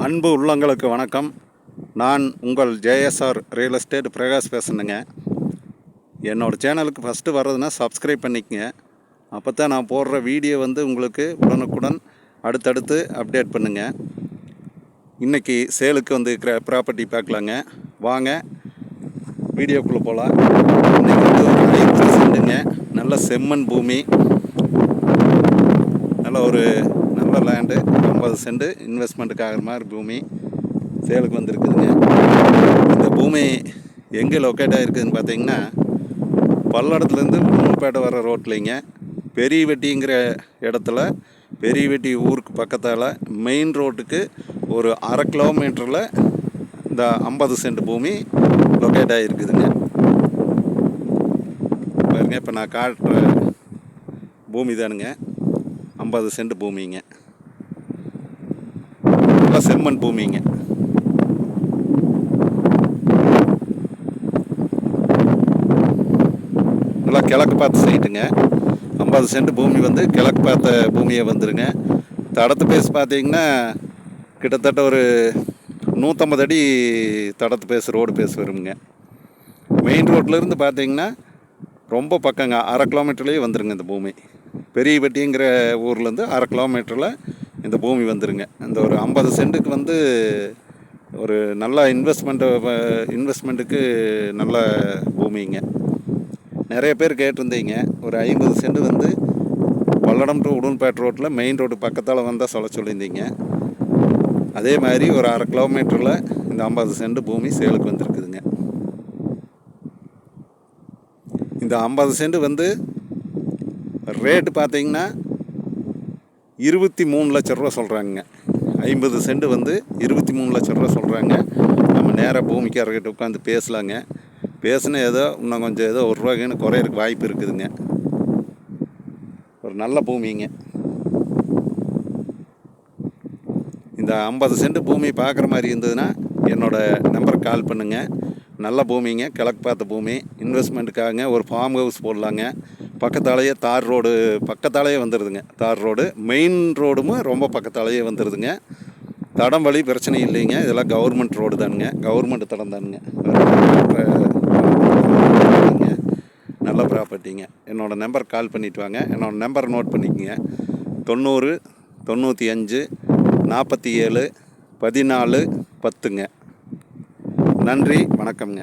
அன்பு உள்ளங்களுக்கு வணக்கம். நான் உங்கள் ஜேஎஸ்ஆர் ரியல் எஸ்டேட் பிரகாஷ் பேசுனேங்க. என்னோடய சேனலுக்கு ஃபஸ்ட்டு வர்றதுன்னா சப்ஸ்கிரைப் பண்ணிக்கங்க. அப்போ தான் நான் போடுற வீடியோ உங்களுக்கு உடனுக்குடன் அடுத்தடுத்து அப்டேட் பண்ணுங்க. இன்றைக்கி சேலுக்கு இருக்கிற ப்ராப்பர்ட்டி பார்க்கலாங்க. வாங்க வீடியோக்குள்ளே போகலாம். இன்றைக்கி ஒரு 50 சென்ட்டுங்க. நல்ல செம்மண் பூமி, நல்ல லேண்டு, 50 சென்ட் இன்வெஸ்ட்மெண்ட்டுக்கு ஆகிற மாதிரி பூமி சேலுக்கு வந்திருக்குதுங்க. இந்த பூமி எங்கே லொக்கேட் ஆகிருக்குதுன்னு பார்த்தீங்கன்னா, பல்லடத்துலேருந்து உடுமல்பேட்டை வர ரோட்லிங்க, பெரியவெட்டிங்கிற இடத்துல, பெரியவெட்டி ஊருக்கு பக்கத்தால் மெயின் ரோட்டுக்கு ஒரு 1/2 கிலோமீட்டரில் இந்த 50 சென்ட் பூமி லொக்கேட் ஆகிருக்குதுங்க. பாருங்க, இப்போ நான் காட்டுற பூமி தானுங்க 50 சென்ட் பூமிங்க. நல்லா செம்மண் பூமிங்க. நல்லா கிழக்கு பார்த்த சைட்டுங்க. 50 சென்ட் பூமி கிழக்கு பார்த்த பூமியை வந்துருங்க. தடத்து பேஸ் பார்த்தீங்கன்னா கிட்டத்தட்ட ஒரு 150 அடி தடத்து பேஸ் ரோடு பேஸ் வருங்க. மெயின் ரோட்லேருந்து பார்த்தீங்கன்னா ரொம்ப பக்கங்க, 1/2 கிலோமீட்டர்லேயே வந்துருங்க இந்த பூமி. பெரியவெட்டிங்கிற ஊர்லேருந்து 1/2 கிலோமீட்டரில் இந்த பூமி வந்துருங்க. இந்த ஒரு 50 சென்ட்டுக்கு ஒரு நல்ல இன்வெஸ்ட்மெண்ட்டுக்கு நல்ல பூமிங்க. நிறைய பேர் கேட்டிருந்தீங்க, ஒரு 50 சென்ட் பல்லடம் டு உடுமல்பேட்டை ரோட்டில் மெயின் ரோடு பக்கத்தால் வந்தால் சொல்லியிருந்தீங்க. அதே மாதிரி ஒரு 1/2 கிலோமீட்டரில் இந்த 50 சென்ட் பூமி சேலுக்கு வந்திருக்குதுங்க. இந்த 50 சென்ட் ரேட்டு பார்த்தீங்கன்னா 23 லட்ச ரூபா சொல்கிறாங்க. 50 சென்ட் 23 லட்ச ரூபா சொல்கிறாங்க. நம்ம நேராக பூமிக்காரர்கிட்ட உட்காந்து பேசலாங்க. பேசினா இன்னும் கொஞ்சம் ஒரு ரூபாய்க்குன்னு குறையிறதுக்கு வாய்ப்பு இருக்குதுங்க. ஒரு நல்ல பூமிங்க. இந்த 50 சென்ட் பூமி பார்க்குற மாதிரி இருந்ததுன்னா என்னோடய நம்பருக்கு கால் பண்ணுங்கள். நல்ல பூமிங்க, கிழக்கு பார்த்த பூமி. இன்வெஸ்ட்மெண்ட்டுக்காக ஒரு ஃபார்ம் ஹவுஸ் போடலாங்க. பக்கத்தாலேயே தார் ரோடு பக்கத்தாலேயே வந்துடுதுங்க. தார் ரோடு மெயின் ரோடும் ரொம்ப பக்கத்தாலேயே வந்துடுதுங்க. தடம் வழி பிரச்சனை இல்லைங்க. இதெல்லாம் கவர்மெண்ட் ரோடு தானுங்க, கவர்மெண்ட் தடம் தானுங்க. நல்ல ப்ராப்பர்ட்டிங்க. என்னோடய நம்பர் கால் பண்ணிவிட்டு வாங்க. என்னோடய நம்பர் நோட் பண்ணிக்கோங்க. 90 95 47 14 10ங்க. நன்றி, வணக்கம்ங்க.